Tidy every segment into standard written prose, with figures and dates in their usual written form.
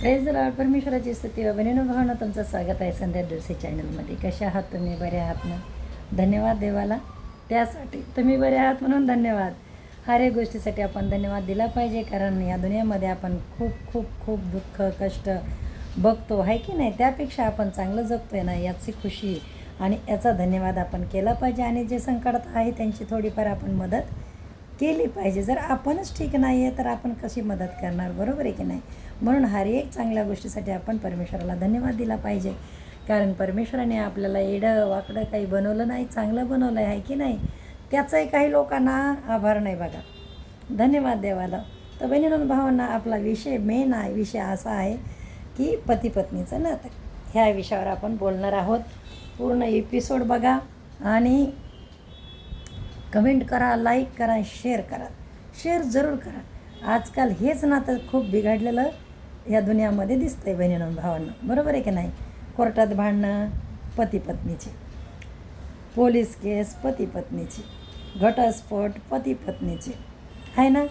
Praise the Lord. परमेश्वराची स्तुती व बहिणीनो भावना, तुमचं स्वागत आहे संध्या दुसरी चॅनलमध्ये. कशा आहात तुम्ही? बरे आहात ना? धन्यवाद देवाला त्यासाठी. तुम्ही बरे आहात म्हणून धन्यवाद. हर एक गोष्टीसाठी आपण धन्यवाद दिला पाहिजे, कारण या दुनियामध्ये आपण खूप खूप खूप दुःख कष्ट बघतो आहे की नाही. त्यापेक्षा आपण चांगलं जगतो आहे ना, याची खुशी आणि याचा धन्यवाद आपण केला पाहिजे. आणि जे संकटात आहे त्यांची थोडीफार आपण मदत केली पाहिजे. जर आपणच ठीक नाही आहे तर आपण कशी मदत करणार? बरोबर आहे की नाही. म्हणून हर एक चांगल्या गोष्टीसाठी आपण परमेश्वराला धन्यवाद दिला पाहिजे, कारण परमेश्वराने आपल्याला एडं वाकडं काही बनवलं नाही, चांगलं बनवलं आहे की नाही. त्याचाही काही लोकांना आभार नाही बघा. धन्यवाद देवाला. तर बहिणींनो भावांना, आपला विषय मेन आहे, विषय असा आहे की पती पत्नीचं नातं. ह्या विषयावर आपण बोलणार आहोत. पूर्ण एपिसोड बघा आणि कमेंट करा, लाईक करा, शेअर करा. शेअर जरूर करा. आजकाल हेच नातं खूप बिघडलेलं या दुनियामध्ये दिसतं आहे बहिणींनो भावांना. बरोबर आहे की नाही. कोर्टात भांडणं पती पत्नीची, पोलीस केस पती पत्नीची, घटस्फोट पती पत्नीची आहे ना.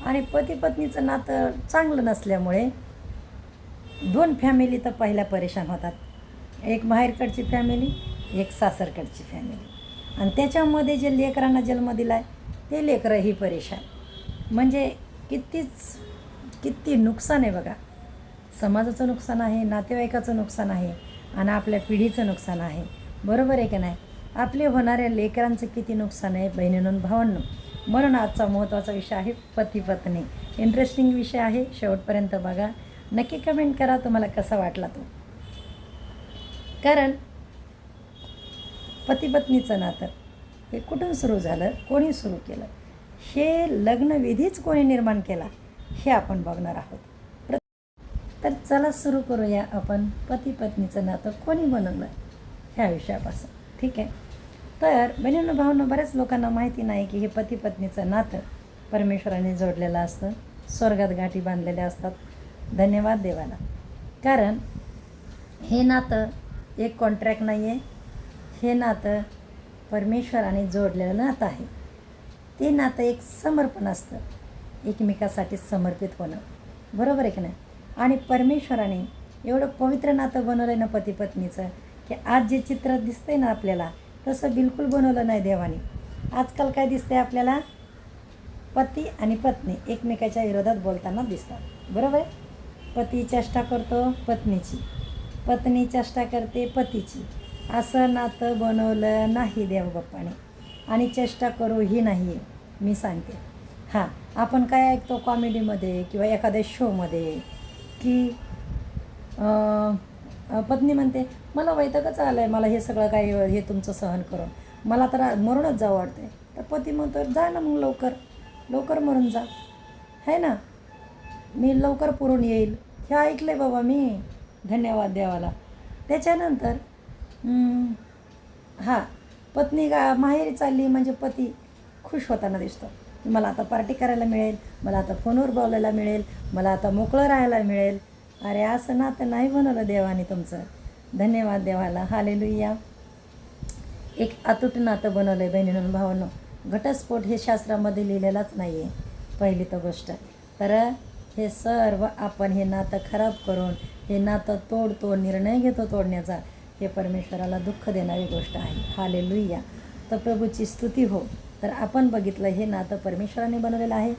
आणि पती पत्नीचं नातं चांगलं नसल्यामुळे दोन फॅमिली तर पहिल्या परेशान होतात. एक माहेरकडची फॅमिली, एक सासरकडची फॅमिली. आणि त्याच्यामध्ये जे लेकरांना जन्म दिला आहे ते लेकरंही परेशान. म्हणजे किती नुकसान आहे बघा. समाजाचं नुकसान आहे, नातेवाईकाचं नुकसान आहे आणि आपल्या पिढीचं नुकसान आहे. बरोबर आहे की नाही. आपले होणाऱ्या लेकरांचं किती नुकसान आहे बहिणींनो भावांनो. म्हणून आजचा महत्त्वाचा विषय आहे पती पत्नी. इंटरेस्टिंग विषय आहे, शेवटपर्यंत बघा. नक्की कमेंट करा तुम्हाला कसा वाटला तो. कारण पती पत्नीचं नातं हे कुठून सुरू झालं, कोणी सुरू केलं, हे लग्नविधीच कोणी निर्माण केला, हे आपण बघणार आहोत. तर चला सुरू करूया आपण पती पत्नीचं नातं कोणी बनवलं ह्या विषयापासून. ठीक आहे. तर बहिणींनो भावांनो, बऱ्याच लोकांना माहिती नाही की हे पती पत्नीचं नातं परमेश्वराने जोडलेलं असतं. स्वर्गात गाठी बांधलेल्या असतात. धन्यवाद देवाला. कारण हे नातं एक कॉन्ट्रॅक्ट नाही आहे. हे नातं परमेश्वराने जोडलेलं नातं आहे. ते नातं एक समर्पण असतं, एकमेकासाठी समर्पित होणं. बरोबर आहे की नाही. आणि परमेश्वराने एवढं पवित्र नातं बनवलं आहे ना पती पत्नीचं, की आज जे चित्र दिसतंय ना आपल्याला, तसं बिलकुल बनवलं नाही देवाने. आजकाल काय दिसतंय आपल्याला, पती आणि पत्नी एकमेकाच्या विरोधात बोलताना दिसतात. बरोबर आहे. पती चेष्टा करतो पत्नीची, पत्नी चेष्टा करते पतीची. असं नातं बनवलं नाही देवबाप्पाने. आणि चेष्टा करू ही नाही आहे, मी सांगते. हां, आपण काय ऐकतो कॉमेडीमध्ये किंवा एखाद्या शोमध्ये की पत्नी म्हणते, मला वैतागच आलं आहे, मला हे सगळं काही हे तुमचं सहन करून, मला तर मरूनच जावं वाटतं आहे. तर पती म्हणतो, जा ना मग लवकर मरून जा, है ना, मी लवकर पुरून येईल. हे ऐकलं आहे बाबा मी. धन्यवाद देवाला. त्याच्यानंतर हां, पत्नी माहेरी चालली म्हणजे पती खुश होताना दिसतो. मला आता पार्टी करायला मिळेल, मला आता फोनवर बोलायला मिळेल, मला आता मोकळं राहायला मिळेल. अरे असं नातं नाही बनवलं देवाने तुमचं. धन्यवाद देवाला. हालेलुया. एक अतूट नातं बनवलं आहे बहिणींनो भावांनो. घटस्फोट हे शास्त्रामध्ये लिहिलेलाच नाही आहे पहिली तर गोष्ट. तर हे सर्व आपण हे नातं खराब करून हे नातं तोडतो, निर्णय घेतो तोडण्याचा. हे परमेश्वराला दुःख देणारी गोष्ट आहे. हालेलुया. तर प्रभूची स्तुती हो. तर आपण बघितलं, हे नातं परमेश्वराने बनवलेलं आहे.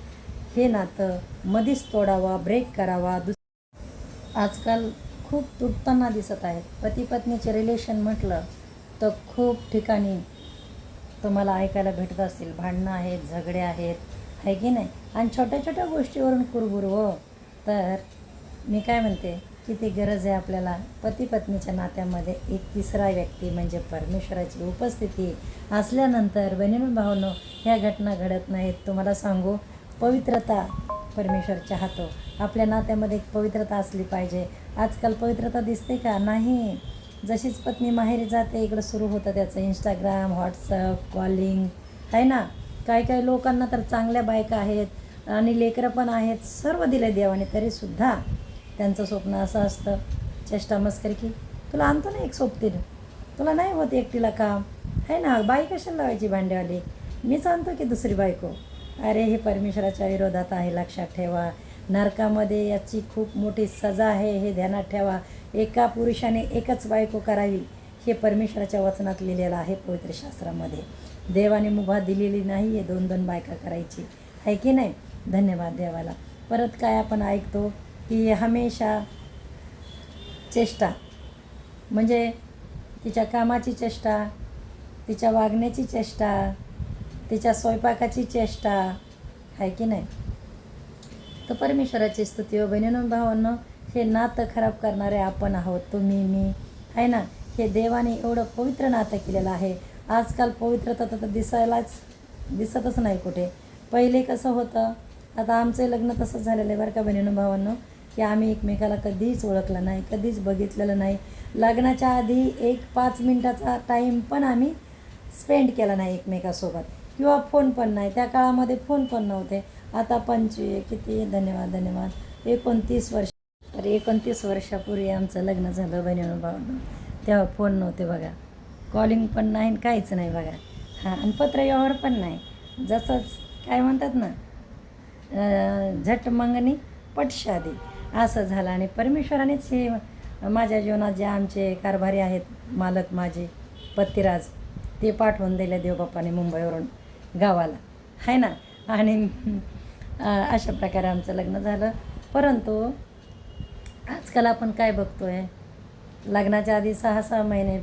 हे नातं मधीच तोडावा, ब्रेक करावा. आजकाल खूप तुटताना दिसत आहेत. पती पत्नीचे रिलेशन म्हटलं तर खूप ठिकाणी तुम्हाला ऐकायला भेटत असतील. भांडणं आहेत, झगडे आहेत, आहे की नाही. आणि छोट्या छोट्या गोष्टीवरून कुरबुर हो. तर मी काय म्हणते, किती गरज आहे आपल्याला पती पत्नीच्या नात्यामध्ये एक तिसरा व्यक्ती म्हणजे परमेश्वराची उपस्थिती असल्यानंतर बहिणींनो भावांनो, ह्या घटना घडत नाहीत. तुम्हाला सांगू, पवित्रता परमेश्वर चाहतो. आपल्या नात्यामध्ये एक पवित्रता असली पाहिजे. आजकाल पवित्रता दिसते का? नाही. जशीच पत्नी माहेरी जाते, इकडं सुरू होतं त्याचं इंस्टाग्राम, व्हॉट्सअप, कॉलिंग, आहे ना. काही लोकांना तर चांगल्या बायका आहेत आणि लेकरं पण आहेत, सर्व दिले देवाने, तरीसुद्धा त्यांचं स्वप्न असं असतं, चेष्टा मस्करी की तुला आणतो ना एक सोबतीनं, तुला नाही होत एकटीला काम, आहे ना, बाई कशाला लावायची भांड्यावाली, मीच आणतो की दुसरी बायको. अरे हे परमेश्वराच्या विरोधात आहे, लक्षात ठेवा. नरकामध्ये याची खूप मोठी सजा आहे, हे ध्यानात ठेवा. एका पुरुषाने एकच बायको करावी हे परमेश्वराच्या वचनात लिहिलेलं आहे पवित्र शास्त्रामध्ये. देवाने मुभा दिलेली नाही आहे 2-2 बायका करायची, आहे की नाही. धन्यवाद देवाला. परत काय आपण ऐकतो की हमेशा चेष्टा, म्हणजे तिच्या कामाची चेष्टा, तिच्या वागण्याची चेष्टा, तिच्या स्वयंपाकाची चेष्टा, आहे की नाही. तर परमेश्वराची स्तुती हो बहिणींनो भावांनो. हे नातं खराब करणारे आपण आहोत, तुम्ही मी, आहे ना. हे देवाने एवढं पवित्र नातं केलेलं आहे. आजकाल पवित्रता तर दिसतच नाही कुठे. पहिले कसं होतं, आता आमचं लग्न तसंच झालेलं आहे बरं का बहिणींनो भावांनो, की आम्ही एकमेकाला कधीच ओळखलं नाही, कधीच बघितलेलं नाही. लग्नाच्या आधी 1-5 मिनटाचा टाईम पण आम्ही स्पेंड केला नाही एकमेकासोबत, किंवा फोन पण नाही. त्या काळामध्ये फोन पण नव्हते. आता किती धन्यवाद 29 वर्ष. तर 29 वर्षापूर्वी आमचं लग्न झालं बहिणीनं भावांनो. तेव्हा फोन नव्हते बघा, कॉलिंग पण नाही, काहीच नाही बघा. हां, आणि पत्रव्यवहार पण नाही. जसंच काय म्हणतात ना, झट मंगनी पट शादी असं झालं. आणि परमेश्वरानेच हे माझ्या जीवनात जे आमचे कारभारी आहेत, मालक माझे पतिराज, ते पाठवून दिले देवबापाने मुंबईवरून गावाला, आहे ना. आणि अशा प्रकारे आमचं लग्न झालं. परंतु आजकाल आपण काय बघतो आहे, लग्नाच्या आधी 6-6 महिने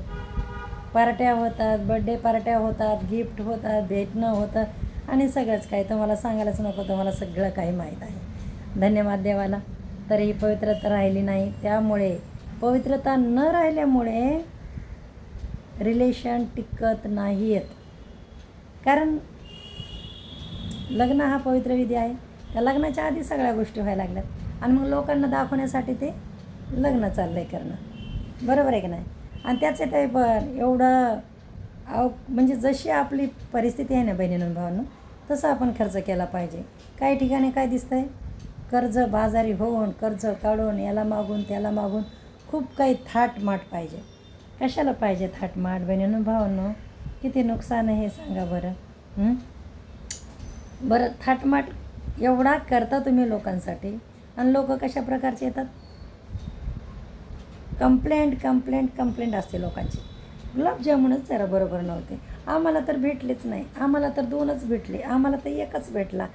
पार्ट्या होतात, बड्डे पार्ट्या होतात, गिफ्ट होतात, भेटणं होतं, आणि सगळंच काही तुम्हाला सांगायलाच नको, तुम्हाला सगळं काही माहीत आहे. धन्यवाद देवाला. तरीही पवित्रता राहिली नाही. त्यामुळे पवित्रता न राहिल्यामुळे रिलेशन टिकत नाही आहेत. कारण लग्न हा पवित्र विधी आहे. त्या लग्नाच्या आधी सगळ्या गोष्टी व्हायला लागल्यात, आणि मग लोकांना दाखवण्यासाठी ते लग्न चाललं आहे करणं, बरोबर आहे की नाही. आणि त्याचे ते एवढं म्हणजे जशी आपली परिस्थिती आहे ना बहिणीनं भावांनो, तसं आपण खर्च केला पाहिजे. काही ठिकाणी काय दिसतं आहे, कर्ज बाजारी होऊन, कर्ज काढून, याला मागून त्याला मागून, खूप काही थाटमाट पाहिजे. कशाला पाहिजे थाटमाट बहिणीनं भावांनो? किती नुकसान आहे हे सांगा बरं. बरं, थाटमाट एवढा करता तुम्ही लोकांसाठी, आणि लोक कशा प्रकारचे येतात, कंप्लेंट असते लोकांची. गुलाबजामुनच जरा बरोबर नव्हते, आम्हाला तर भेटलेच नाही, आम्हाला तर 2च भेटले, आम्हाला तर 1च भेटला.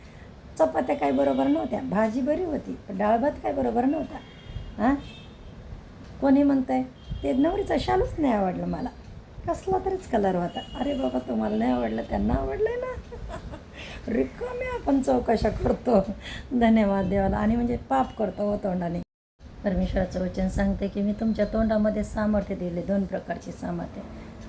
चपात्या काय बरोबर नव्हत्या, भाजी बरी होती, पण डाळ भात काय बरोबर नव्हता. हां, कोणी म्हणतंय ते नवरीचा शालूच नाही आवडलं मला, कसला तरीच कलर होता. अरे बाबा, तुम्हाला नाही आवडलं, त्यांना आवडलं आहे ना. रिकामे आपण चौकशा करतो. धन्यवाद देवाला. आणि म्हणजे पाप करतो हो तोंडाने. परमेश्वराचं वचन सांगते की मी तुमच्या तोंडामध्ये सामर्थ्य दिले, 2 प्रकारचे सामर्थ्य,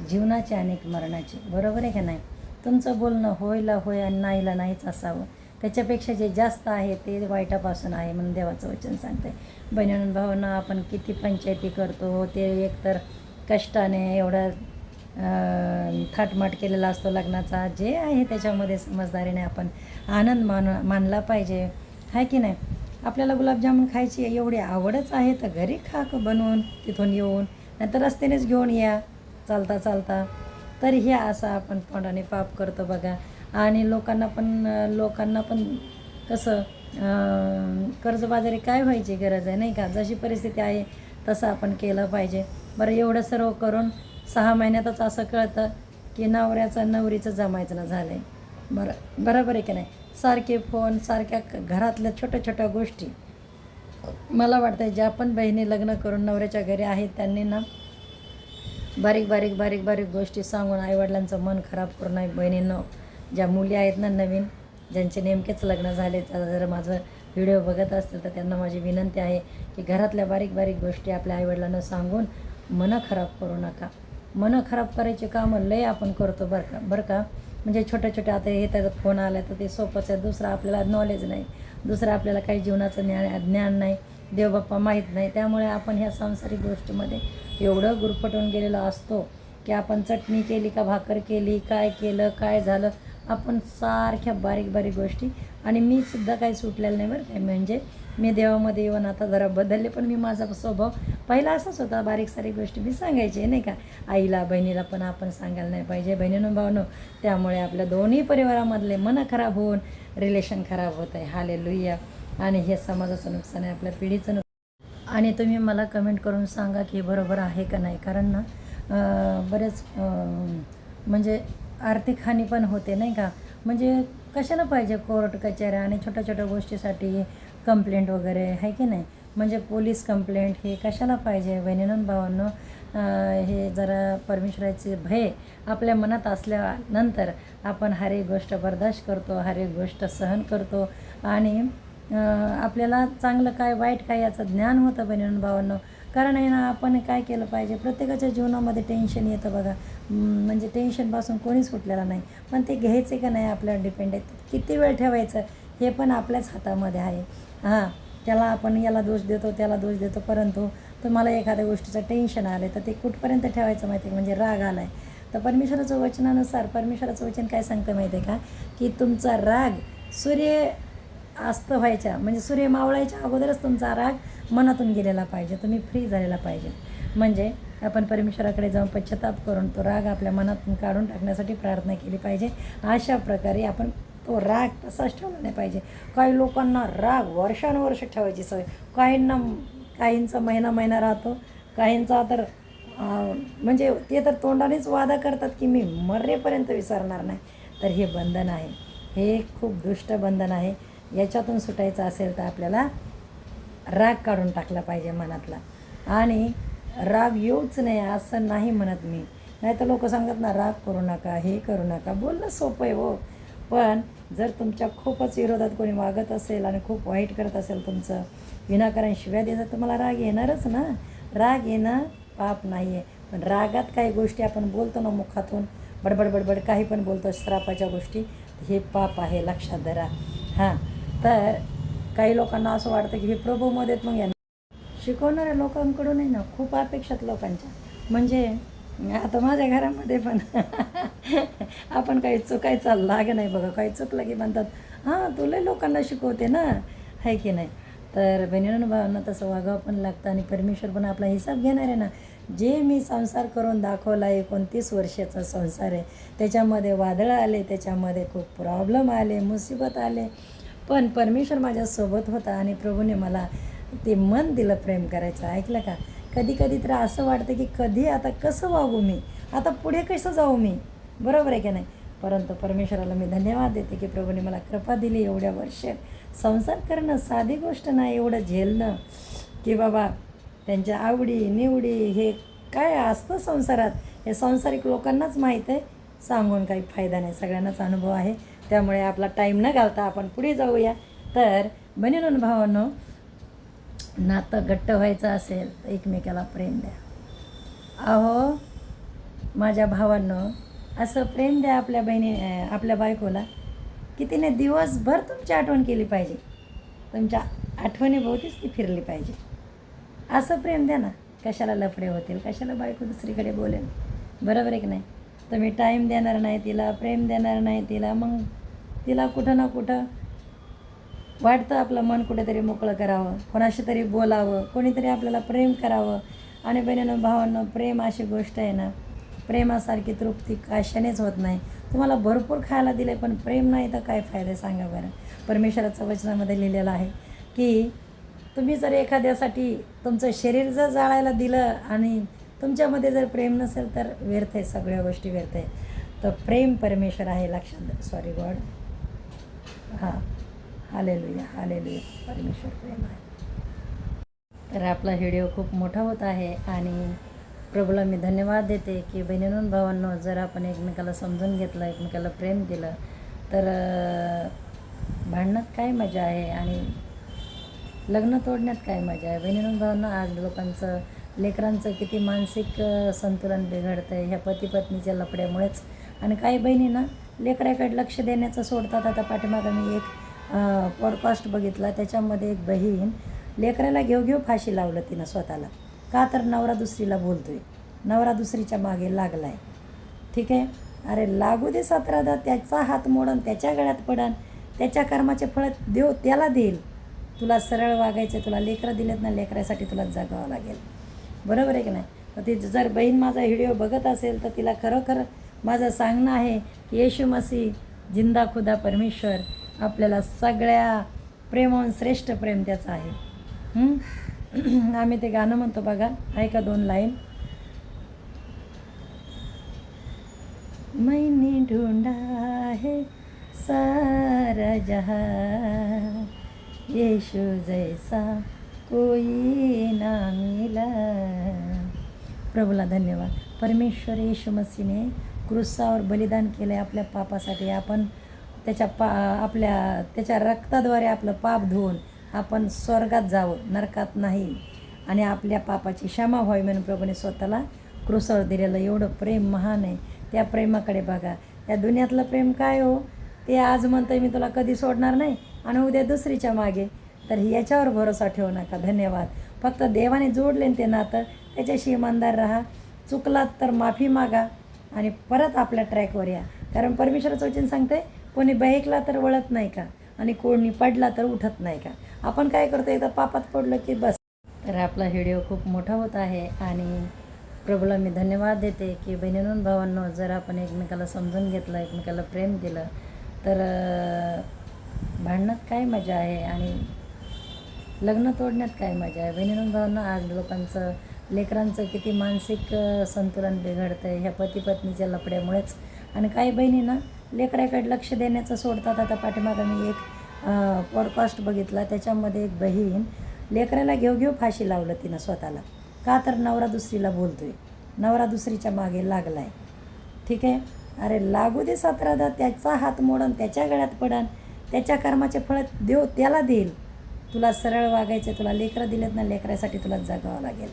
जीवनाचे आणि मरणाचे, बरोबर आहे का नाही. तुमचं बोलणं होयला होय आणि नाहीला नाहीच असावं. त्याच्यापेक्षा जे जास्त आहे ते वाईटापासून आहे म्हणून देवाचं वचन सांगते. बहिणीनं भावांनो, आपण किती पंचायती करतो, ते एकतर कष्टाने एवढा थाटमाट केलेला असतो लग्नाचा. जे आहे त्याच्यामध्ये समजदारीने आपण आनंद मानला पाहिजे, आहे की नाही. आपल्याला गुलाबजामुन खायची एवढी आवडच आहे तर घरी बनवून तिथून येऊन, नाहीतर रस्त्यानेच घेऊन या चालता. तर हे असं आपण तोंडाने पाप करतो बघा. आणि लोकांना पण कसं कर्जबाजारी काय व्हायची गरज आहे, नाही का. जशी परिस्थिती आहे तसं आपण केलं पाहिजे. बरं, एवढं सर्व करून 6 महिन्यातच असं कळतं की नवरीचं जमायचं झालं आहे. बरोबर आहे की नाही. सारखे फोन, सारख्या घरातल्या छोट्या गोष्टी. मला वाटतं ज्या पण बहिणी लग्न करून नवऱ्याच्या घरी आहेत त्यांनी ना बारीक गोष्टी सांगून आईवडिलांचं मन खराब करू नये. बहिणींनो, ज्या मुली आहेत ना नवीन, ज्यांचे नेमकेच लग्न झाले, जर माझं व्हिडिओ बघत असतील तर त्यांना माझी विनंती आहे की घरातल्या बारीक गोष्टी आपल्या आईवडिलांना सांगून मनं खराब करू नका. मनं खराब करायचे कामं लय आपण करतो बरं का. म्हणजे छोट्या आता हे त्याचा फोन आला तर ते सोपंच आहे. दुसरं आपल्याला नॉलेज नाही, दुसरं आपल्याला काही जीवनाचं ज्ञान नाही, देवबाप्पा माहीत नाही. त्यामुळे आपण ह्या सांसारिक गोष्टीमध्ये एवढं गुरफटून गेलेलो असतो की आपण चटणी केली का भाकर केली, काय केलं काय झालं, आपण सारख्या बारीक गोष्टी. आणि मी सुद्धा काही सुटलेलं नाही बरं काय. म्हणजे मी देवामध्ये येऊन आता जरा बदलले, पण मी माझा स्वभाव पहिला असाच होता. बारीक गोष्टी मी सांगायचे, नाही का. आईला बहिणीला पण आपण सांगायला नाही पाहिजे बहिणीनं भावनो. त्यामुळे आपल्या दोन्ही परिवारामधले मन खराब होऊन रिलेशन खराब होत आहे. हालेलुया. आणि हे समाजाचं नुकसान आहे, आपल्या पिढीचं नुकसान. आणि तुम्ही मला कमेंट करून सांगा की बरोबर आहे का नाही. कारण ना बरेच म्हणजे आर्थिक हानी पण होते नाही का. म्हणजे कशाला पाहिजे कोर्ट कचेऱ्या आणि छोट्या छोट्या गोष्टीसाठी कंप्लेंट वगैरे आहे की नाही. म्हणजे पोलीस कंप्लेंट हे कशाला पाहिजे. बहिणीनं भावांनो, हे जरा परमेश्वराचे भय आपल्या मनात असल्यानंतर आपण हर एक गोष्ट बर्दाश्त करतो, हर एक गोष्ट सहन करतो आणि आपल्याला चांगलं काय वाईट काय याचं ज्ञान होतं बहिणीनं भावांनो. कारण आहे ना, आपण काय केलं पाहिजे. प्रत्येकाच्या जीवनामध्ये टेन्शन येतं बघा. म्हणजे टेन्शनपासून कोणीच सुटलेला नाही, पण ते घ्यायचे का नाही आपल्याला डिपेंड आहे. किती वेळ ठेवायचं हे पण आपल्याच हातामध्ये आहे. हां, त्याला आपण याला दोष देतो, त्याला दोष देतो, परंतु तुम्हाला एखाद्या गोष्टीचं टेन्शन आलं तर ते कुठपर्यंत ठेवायचं माहिती आहे. म्हणजे राग आला आहे तर परमेश्वराचं वचनानुसार परमेश्वराचं वचन काय सांगतं माहिती आहे का, की तुमचा राग सूर्य अस्त व्हायच्या म्हणजे सूर्य मावळायच्या अगोदरच तुमचा राग मनातून गेलेला पाहिजे, तुम्ही फ्री झालेला पाहिजे. म्हणजे आपण परमेश्वराकडे जाऊन पश्चाताप करून तो राग आपल्या मनातून काढून टाकण्यासाठी प्रार्थना केली पाहिजे. अशा प्रकारे आपण तो राग तसाच ठेवला नाही पाहिजे. काही लोकांना राग वर्षानुवर्ष ठेवायची सवय, काहींचा महिना राहतो, काहींचा तर म्हणजे ते तर तोंडानेच वादा करतात की मी मरेपर्यंत विसरणार नाही. तर हे बंधन आहे, हे खूप दुष्ट बंधन आहे. याच्यातून सुटायचं असेल तर आपल्याला राग काढून टाकला पाहिजे मनातला. आणि राग येऊच नाही असं नाही म्हणत मी. नाही तर लोक सांगतात ना राग करू नका, हे करू नका. बोलणं सोपं आहे हो, पण जर तुमच्या खूपच विरोधात कोणी वागत असेल आणि खूप वाईट करत असेल, तुमचं विनाकारण शिव्या देतात, तर मला राग येणारच ना. राग येणं पाप नाही आहे, पण रागात काही गोष्टी आपण बोलतो ना मुखातून बडबड बडबड काही पण बोलतो श्रापाच्या गोष्टी, हे पाप आहे, लक्षात धरा. हां, तर काही लोकांना असं वाटतं की हे प्रभूमध्ये मग यांना शिकवणाऱ्या लोकांकडून आहे ना खूप अपेक्षात लोकांच्या. म्हणजे आता माझ्या घरामध्ये पण आपण काही चुकायचा लाग नाही बघा. काही चुकलं की म्हणतात हां तुला लोकांना शिकवते ना, आहे की नाही. तर बहिणीनं भावांना तसं वागावं पण लागतं आणि परमेश्वर पण आपला हिसाब घेणार आहे ना. जे मी संसार करून दाखवला, 29 वर्षाचा संसार आहे, त्याच्यामध्ये वादळं आले, त्याच्यामध्ये खूप प्रॉब्लेम आले, मुसीबत आले, पण परमेश्वर माझ्यासोबत होता आणि प्रभूने मला ते मन दिलं प्रेम करायचं. ऐकलं का. कधी कधी तर असं वाटतं की कधी आता कसं वागू मी, आता पुढे कसं जाऊ मी, बरोबर आहे की नाही. परंतु परमेश्वराला मी धन्यवाद देते की प्रभूने मला कृपा दिली. एवढ्या वर्ष संसार करणं साधी गोष्ट नाही, एवढं झेलणं की बाबा त्यांच्या आवडी निवडी हे काय असतं संसारात, हे सांसारिक लोकांनाच माहीत आहे, सांगून काही फायदा नाही, सगळ्यांनाच अनुभव आहे. त्यामुळे आपला टाईम न घालता आपण पुढे जाऊया. तर बहिणीनं भावांनो, नातं घट्ट व्हायचं असेल तर एकमेकाला प्रेम द्या. अहो माझ्या भावांनो, असं प्रेम द्या आपल्या आपल्या बायकोला की तिने दिवसभर तुमची आठवण केली पाहिजे, तुमच्या आठवणीभोवतीच ती फिरली पाहिजे. असं प्रेम द्या ना. कशाला लफडे होतील, कशाला बायको दुसरीकडे बोलेल, बरोबर आहे की नाही. तुम्ही टाईम देणार नाही तिला, प्रेम देणार नाही तिला, मग तिला कुठं ना कुठं वाटतं आपलं मन कुठेतरी मोकळं करावं, कोणाशी तरी बोलावं, कोणीतरी आपल्याला प्रेम करावं. आणि बहिणीनं भावांनो, प्रेम अशी गोष्ट आहे ना, प्रेमासारखी तृप्ती कशानेच होत नाही. तुम्हाला भरपूर खायला दिले पण प्रेम नाही तर काय फायदा सांगा बरं. परमेश्वराच्या वचनामध्ये लिहिलेलं आहे की तुम्ही जर एखाद्यासाठी तुमचं शरीर जर जाळायला दिलं आणि तुमच्यामध्ये जर प्रेम नसेल तर व्यर्थ आहे, सगळ्या गोष्टी व्यर्थ आहे. तर प्रेम परमेश्वर आहे, लक्षात गॉड. हां, हालेलुया हालेलुया, परमेश्वर प्रेम आहे. तर आपला व्हिडिओ खूप मोठा होत आहे आणि प्रभूला मी धन्यवाद देते की बहिणींनो भावांनो, जर आपण एकमेकाला समजून घेतलं, एकमेकाला प्रेम दिलं तर भांडणात काय मजा आहे आणि लग्न तोडण्यात काय मजा आहे. बहिणींनो भावांनो, आज लोकांचं लेकरांचं किती मानसिक संतुलन बिघडतं आहे ह्या पती पत्नीच्या लफड्यामुळेच. आणि काही बहिणींना लेकराकडे लक्ष देण्याचं सोडतात. आता पाठीमागं मी एक पॉडकास्ट बघितला, त्याच्यामध्ये एक बहीण लेकराला घेऊ फाशी लावलं तिनं स्वतःला. का तर नवरा दुसरीला बोलतो आहे, नवरा दुसरीच्या मागे लागला आहे. ठीक आहे, अरे लागू दे 17दा, त्याचा हात मोडन, त्याच्या गळ्यात पडन, त्याच्या कर्माचे फळ देव त्याला देईल. तुला सरळ वागायचं, तुला लेकरं दिलेत ना, लेकरासाठी तुला जगावं लागेल, बरोबर आहे की नाही. तर ती जर बहीण माझा व्हिडिओ बघत असेल तर तिला खरोखर माझं सांगणं आहे की येशू मसीह जिंदा खुदा परमेश्वर आपल्याला सगळ्या प्रेमाहून श्रेष्ठ प्रेम त्याचं आहे. आम्ही ते गाणं म्हणतो बघा, ऐका 2 लाईन. मैंने ढूंढा है सारा जहां, यीशु जैसा कोई ना मिला. प्रभूला धन्यवाद. परमेश्वर येशू मसीने क्रूसावर बलिदान केलं आहे आपल्या पापासाठी. आपण त्याच्या रक्ताद्वारे आपलं पाप धुवून आपण स्वर्गात जावं, नरकात नाही. आणि आपल्या पापाची क्षमा व्हावी म्हणून प्रभूने स्वतःला क्रूसावर दिलेलं एवढं प्रेम महान आहे. त्या प्रेमाकडे बघा. या दुनियातलं प्रेम काय हो, ते आज म्हणतंय मी तुला कधी सोडणार नाही आणि उद्या दुसरीच्या मागे. तर याच्यावर भरोसा ठेवू नका. धन्यवाद. फक्त देवाने जोडले ते नातं, त्याच्याशी इमानदार राहा. चुकलात तर माफी मागा आणि परत आपल्या ट्रॅकवर या. कारण परमेश्वराचं वचन सांगते, कोणी बहेकला तर वळत नाही का, आणि कोणी पडला तर उठत नाही का. आपण काय करतो, एकदा पापात पडलं की बस. तर आपला व्हिडिओ खूप मोठा होत आहे आणि प्रभूला मी धन्यवाद देते की बहिणींनो भावांनो, जर आपण एकमेकाला समजून घेतलं, एकमेकाला प्रेम दिलं, तर भांडणात काय मजा आहे आणि लग्न तोडण्यात काय मजा आहे. बहिणींनो भावांनो, आज लोकांचं, लेकरांचं किती मानसिक संतुलन बिघडतं आहे ह्या पती पत्नीच्या लफड्यामुळेच. आणि काही बहिणींना लेकराकडे लक्ष देण्याचं सोडतात. आता पाठीमागं मी एक पॉडकास्ट बघितला, त्याच्यामध्ये एक बहीण लेकराला घेऊ फाशी लावलं तिनं स्वतःला. का तर नवरा दुसरीला बोलतोय, नवरा दुसरीच्या मागे लागला आहे. ठीक आहे, अरे लागू दे 17दा, त्याचा हात मोडन, त्याच्या गळ्यात पडन, त्याच्या कर्माचे फळ देव त्याला देईल. तुला सरळ वागायचं, तुला लेकरं दिलेत ना, लेकरासाठी तुला जगावं लागेल.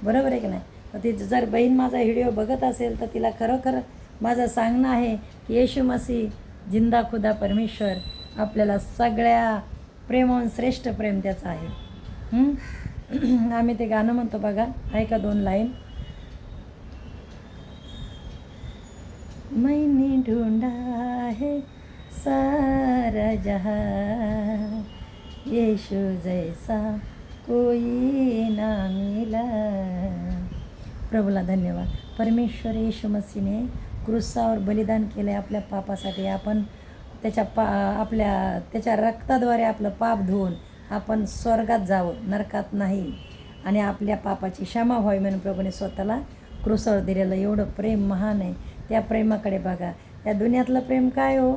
बरोबर आहे की नाही. तर ती जर बहीण माझा व्हिडिओ बघत असेल तर तिला खरोखर माझं सांगणं आहे की येशू मसीह जिंदा खुदा परमेश्वर आपल्याला सगळ्या प्रेमाहून श्रेष्ठ प्रेम त्याचं आहे. आम्ही ते गाणं म्हणतो बघा, ऐका 2 लाईन. मैंने ढूंढा है सारा जहां, यीशु जैसा कोई ना मिला. प्रभूला धन्यवाद. परमेश्वर येशू मसीने क्रूसावर बलिदान केलं आहे आपल्या पापासाठी. आपण त्याच्या रक्ताद्वारे आपलं पाप धुवून आपण स्वर्गात जावं, नरकात नाही. आणि आपल्या पापाची क्षमा व्हावी म्हणून प्रभूने स्वतःला क्रूसावर दिलेलं एवढं प्रेम महान आहे. त्या प्रेमाकडे बघा. या दुनियातलं प्रेम काय हो,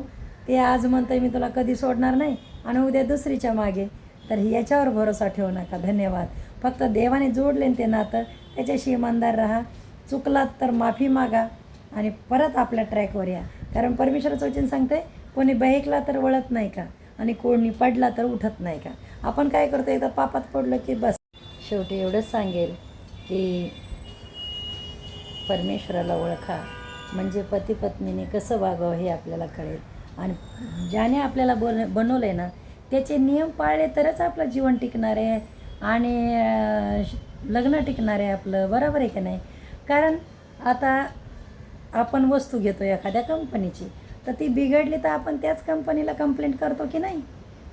ते आज म्हणतंय मी तुला कधी सोडणार नाही आणि उद्या दुसरीच्या मागे. तर याच्यावर भरोसा ठेवू नका. धन्यवाद. फक्त देवाने जोडले ते नातं, त्याच्याशी इमानदार राहा. चुकलात तर माफी मागा आणि परत आपल्या ट्रॅकवर या. कारण परमेश्वराचं वचन सांगते, कोणी बहेकला तर वळत नाही का, आणि कोणी पडला तर उठत नाही का. आपण काय करतो, एकदा पापात पडलं की बस. शेवटी एवढंच सांगेल की परमेश्वराला ओळखा, म्हणजे पती पत्नीने कसं वागावं हे आपल्याला कळेल. आणि ज्याने आपल्याला बनवलं आहे ना, त्याचे नियम पाळले तरच आपलं जीवन टिकणार आहे आणि लग्न टिकणार आहे आपलं. बरोबर आहे की नाही. कारण आता आपण वस्तू घेतो एखाद्या कंपनीची, तर ती बिघडली तर आपण त्याच कंपनीला कंप्लेंट करतो की नाही,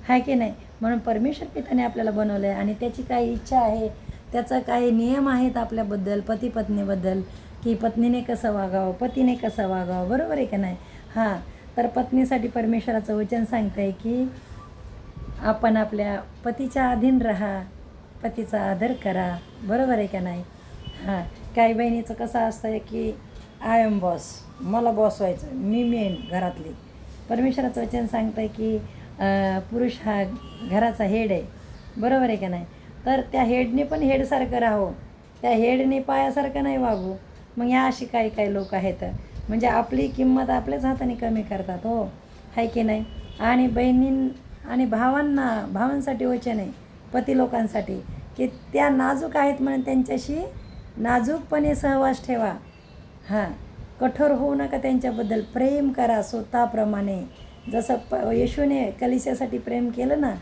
आहे की नाही. म्हणून परमेश्वर पिताने आपल्याला बनवलं आहे आणि त्याची काही इच्छा आहे, त्याचा काही नियम आहेत आपल्याबद्दल, पती पत्नीबद्दल, की पत्नीने कसं वागावं, पतीने कसं वागावं. बरोबर आहे की नाही. हां, तर पत्नीसाठी परमेश्वराचं वचन सांगतं आहे की आपण आपल्या पतीच्या अधीन राहा, पतीचा आदर करा. बरोबर आहे का नाही. हां, काही बहिणीचं कसं असतं की आय एम बॉस, मला बॉस व्हायचं, मी मेन घरातली. परमेश्वराचं वचन सांगतं आहे की पुरुष हा घराचा हेड आहे. बरोबर आहे का नाही. तर त्या हेडने पण हेडसारखं राहावं, त्या हेडने पायासारखं नाही वागू. मग या अशी काही लोक आहेत, म्हणजे आपली किंमत आपल्याच हाताने कमी करतात. हो, आहे की नाही. आणि बहिणी आणि भावांसाठी वचन आहे, पती लोकांसाठी, की त्या नाजूक आहेत म्हणून त्यांच्याशी नाजूकपणे सहवास ठेवा. हां, कठोर होऊ नका, त्यांच्याबद्दल प्रेम करा स्वतःप्रमाणे. जसं येशूने कलिसियासाठी प्रेम केलं ना,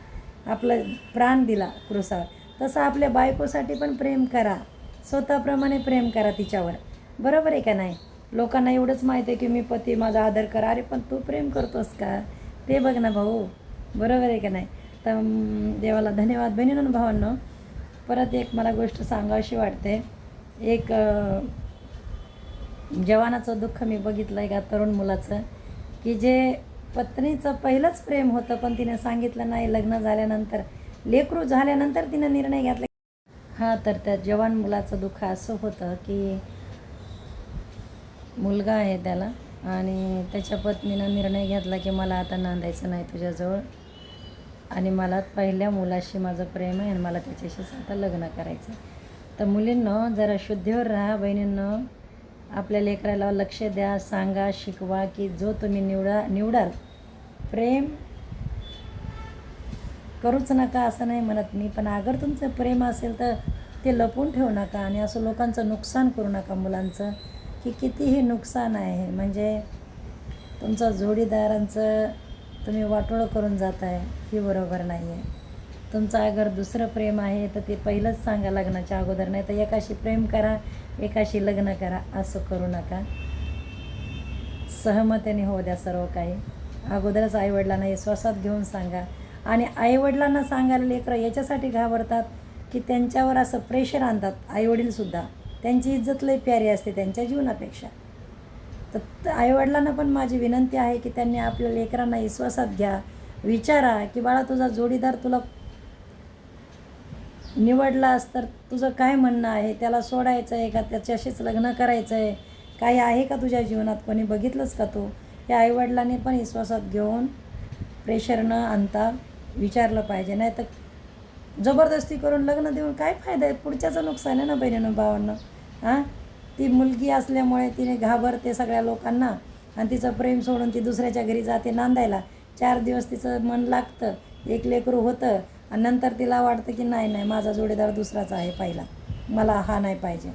आपलं प्राण दिला क्रूसावर, तसं आपल्या बायकोसाठी पण प्रेम करा, स्वतःप्रमाणे प्रेम करा तिच्यावर. बरोबर आहे का नाही. लोकांना एवढंच माहिती आहे की मी पती माझा आदर करा. अरे पण तू प्रेम करतोस का ते बघ ना भाऊ. बरोबर आहे का नाही. तर देवाला धन्यवाद. बहिणींनो भावांनो, परत एक मला गोष्ट सांगावीशी वाटते. एक जवानाचं दुःख मी बघितलं आहे का, तरुण मुलाचं, की जे पत्नीचं पहिलंच प्रेम होतं, पण तिने सांगितलं नाही. लग्न झाल्यानंतर, लेकरू झाल्यानंतर तिनं निर्णय घेतला. हां, तर त्या जवान मुलाचं दुःख असं होतं की मुलगा आहे त्याला, आणि त्याच्या पत्नीनं निर्णय घेतला की मला आता नांदायचं नाही तुझ्याजवळ, आणि मला पहिल्या मुलाशी माझं प्रेम आहे आणि मला त्याच्याशीच आता लग्न करायचं. तर मुलींनो, जरा शुद्धीवर राहा. बहिणींनो, आपल्या लेकराला लक्ष द्या, सांगा, शिकवा की जो तुम्ही निवडाल, प्रेम करूच नका असं नाही म्हणत मी, पण अगर तुमचं प्रेम असेल तर ते लपवून ठेवू नका आणि असं लोकांचं नुकसान करू नका मुलांचं, की कितीही नुकसान आहे. म्हणजे तुमचं जोडीदारांचं तुम्ही वाटोळं करून जात आहे, ही बरोबर नाही आहे. तुमचं अगर दुसरं प्रेम आहे तर ते पहिलंच सांगा लग्नाच्या अगोदर, नाही तर एकाशी प्रेम करा, एकाशी लग्न करा, असं करू नका. सहमतीने होऊ द्या सर्व काही. अगोदरच आईवडिलांना विश्वासात घेऊन सांगा. आणि आईवडिलांना सांगायला लेकरं याच्यासाठी घाबरतात की त्यांच्यावर असं प्रेशर आणतात. आईवडीलसुद्धा, त्यांची इज्जत लई प्यारी असते त्यांच्या जीवनापेक्षा. तर आईवडिलांना पण माझी विनंती आहे की त्यांनी आपल्या लेकरांना विश्वासात घ्या. विचारा की बाळा, तुझा जोडीदार तुला निवडलास तर तुझं काय म्हणणं आहे, त्याला सोडायचं आहे का, त्याच्याशीच लग्न करायचं आहे, काही आहे का तुझ्या जीवनात, कोणी बघितलंच का तू. या आईवडिलांनी पण विश्वासात घेऊन प्रेशर न आणता विचारलं पाहिजे. नाही तर जबरदस्ती करून लग्न देऊन काय फायदा आहे, पुढच्याचं नुकसान आहे ना बहिणीनं भावांना. हां, ती मुलगी असल्यामुळे तिने घाबरते सगळ्या लोकांना, आणि तिचं प्रेम सोडून ती दुसऱ्याच्या घरी जाते नांदायला. 4 दिवस तिचं मन लागतं, एक लेकरू होतं, आणि नंतर तिला वाटतं की नाही, माझा जोडीदार दुसराच आहे पहिला, मला हा नाही पाहिजे.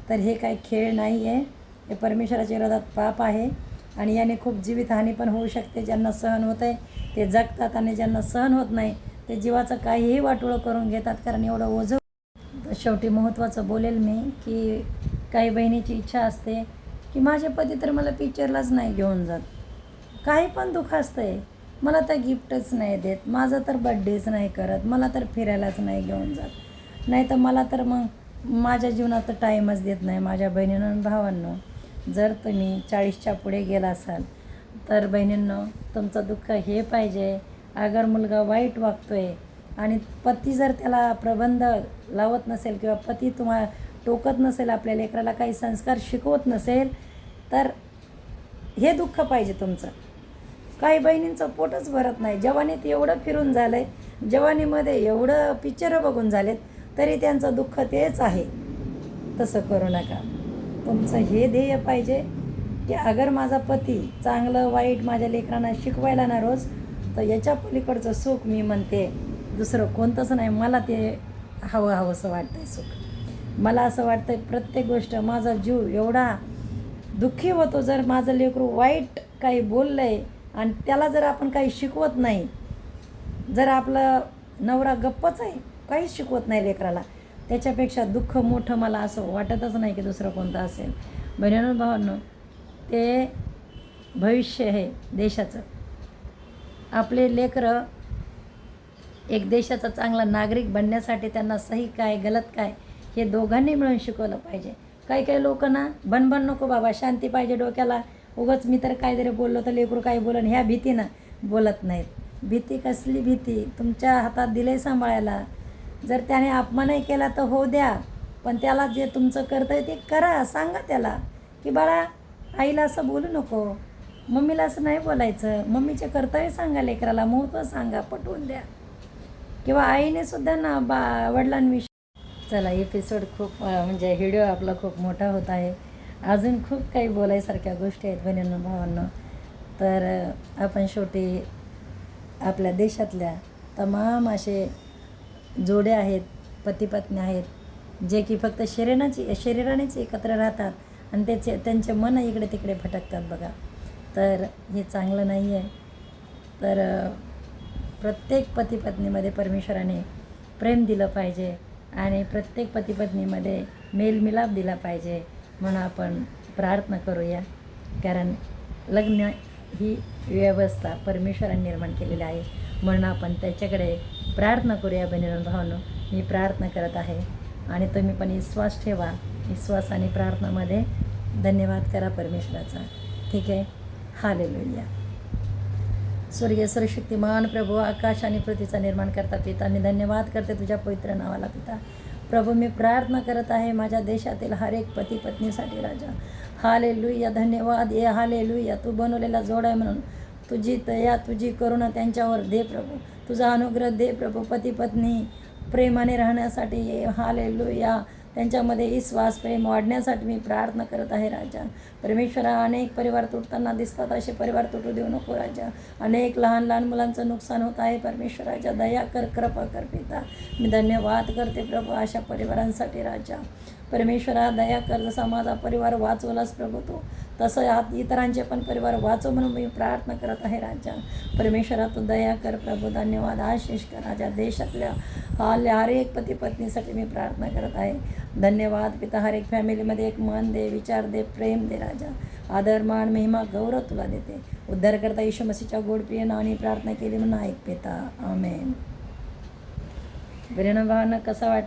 तर हे काही खेळ नाही आहे, हे परमेश्वराच्या विरोधात पाप आहे, आणि याने खूप जीवितहानी पण होऊ शकते. ज्यांना सहन होतं आहे ते जगतात, आणि ज्यांना सहन होत नाही ते जीवाचं काहीही वाटोळं करून घेतात, कारण एवढं ओझं. शेवटी महत्त्वाचं बोलेल मी की काही बहिणीची इच्छा असते की माझे पती तर मला पिक्चरलाच नाही घेऊन जात, काही पण दुःख असतं आहे, मला तर गिफ्टच नाही देत, माझं तर बड्डेच नाही करत, मला तर फिरायलाच नाही घेऊन जात, नाही तर मला तर मग माझ्या जीवनात टाईमच देत नाही. माझ्या बहिणींनो आणि भावांनो, जर तुम्ही 40च्या पुढे गेला असाल तर बहिणींनो, तुमचं दुःख हे पाहिजे, अगर मुलगा वाईट वागतो आहे आणि पती जर त्याला प्रबंध लावत नसेल, किंवा पती तुम्हाला टोकत नसेल, आपल्या लेकराला काही संस्कार शिकवत नसेल, तर हे दुःख पाहिजे तुमचं. काही बहिणींचं पोटच भरत नाही, जवानीत एवढं फिरून झालं आहे, जवानीमध्ये एवढं पिक्चरं बघून झालेत, तरी त्यांचं दुःख तेच आहे. तसं करू नका. तुमचं हे ध्येय पाहिजे की अगर माझा पती चांगलं वाईट माझ्या लेकरांना शिकवायला ना रोज, तर याच्या पलीकडचं सुख मी म्हणते दुसरं कोणतंच नाही. मला ते हवंसं वाटतं आहे सुख. मला असं वाटतं आहे प्रत्येक गोष्ट, माझा जीव एवढा दुःखी होतो जर माझं लेकरू वाईट काही बोललं आहे आणि त्याला जर आपण काही शिकवत नाही, जर आपला नवरा गप्पच आहे, काहीच शिकवत नाही लेकराला, त्याच्यापेक्षा दुःख मोठं मला असं वाटतच नाही की दुसरं कोणतं असेल. बहिणींनो भावांनो, ते भविष्य आहे देशाचं. आपले लेकरं एक देशाचा चांगला नागरिक बनण्यासाठी त्यांना सही काय गलत काय हे दोघांनी मिळून शिकवलं पाहिजे. काही काही लोक ना बनबन नको बाबा, शांती पाहिजे डोक्याला, उगाच मी तर काहीतरी बोललो तर लेकरू काही बोलन ह्या भीतीनं बोलत नाहीत. भीती कसली भीती, तुमच्या हातात दिले सांभाळायला. जर त्याने अपमानही केला तर होऊ द्या, पण त्याला जे तुमचं कर्तव्य ते करा. सांगा त्याला की बाळा, आईला असं बोलू नको, मम्मीला असं नाही बोलायचं, मम्मीचे कर्तव्य सांगा, लेकराला महत्त्व सांगा, पटवून द्या. किंवा आईने सुद्धा ना वडिलांविषयी. चला, एपिसोड खूप म्हणजे व्हिडिओ आपला खूप मोठा होत आहे. अजून खूप काही बोलायसारख्या गोष्टी आहेत बहिणींनो भावांनो. तर आपण शेवटी आपल्या देशातल्या तमाम असे जोडे आहेत, पती पत्नी आहेत, जे की फक्त शरीरानेच एकत्र राहतात आणि त्यांचे मन इकडे तिकडे भटकतात बघा. तर हे चांगलं नाही आहे. तर प्रत्येक पती पत्नीमध्ये परमेश्वराने प्रेम दिलं पाहिजे आणि प्रत्येक पती पत्नीमध्ये मेलमिलाप दिला पाहिजे, म्हणून आपण प्रार्थना करूया. कारण लग्न ही व्यवस्था परमेश्वराने निर्माण केलेली आहे, म्हणून आपण त्याच्याकडे प्रार्थना करूया. बहिणींनो भावांनो, मी प्रार्थना करत आहे आणि तुम्ही पण विश्वास ठेवा. विश्वास आणि प्रार्थनामध्ये धन्यवाद करा परमेश्वराचा. ठीक आहे. हालेलुया. स्वर्गीय सर्वशक्तिमान प्रभू, आकाश आणि पृथ्वीचा निर्माण करता पिता, मी धन्यवाद करते तुझ्या पवित्र नावाला पिता. प्रभू, मी प्रार्थना करत आहे माझ्या देशातील हर एक पती पत्नीसाठी राजा. हालेलुया, धन्यवाद. ये हालेलुया, तू बनवलेला जोड आहे म्हणून तुझी दया, तुझी करुणा त्यांच्यावर दे प्रभू. तुझा अनुग्रह दे प्रभू. पती पत्नी प्रेमाने राहण्यासाठी हालेलुया, त्यांच्यामध्ये विश्वास प्रेम वाढण्यासाठी मी प्रार्थना करत आहे राजा. परमेश्वरा, अनेक परिवार तुटताना दिसतात, असे परिवार तुटू देऊ नको राजा. अनेक लहान लहान मुलांचं नुकसान होत आहे परमेश्वराच्या, दया कर, कृपा कर पिता. मी धन्यवाद करते प्रभू अशा परिवारांसाठी राजा. परमेश्वरा, दया कर. जसा माझा परिवार वाचवलास प्रभू तू, तसं इतरांचे पण परिवार वाचव म्हणून मी प्रार्थना करत आहे राजा. परमेश्वरा, तू दया कर प्रभू. धन्यवाद. आशिष कर राजा. देशातल्या हर एक पती पत्नीसाठी मी प्रार्थना करत आहे. धन्यवाद पिता. हर एक फॅमिलीमध्ये एक मन दे, विचार दे, प्रेम दे राजा. आदर, मान, महिमा, गौरव तुला देते. उद्धारकर्ता येशू मसीहच्या गोड प्रिय नावाने प्रार्थना केली म्हणून ऐक पिता. आमेन. भावांना कसा वाटला?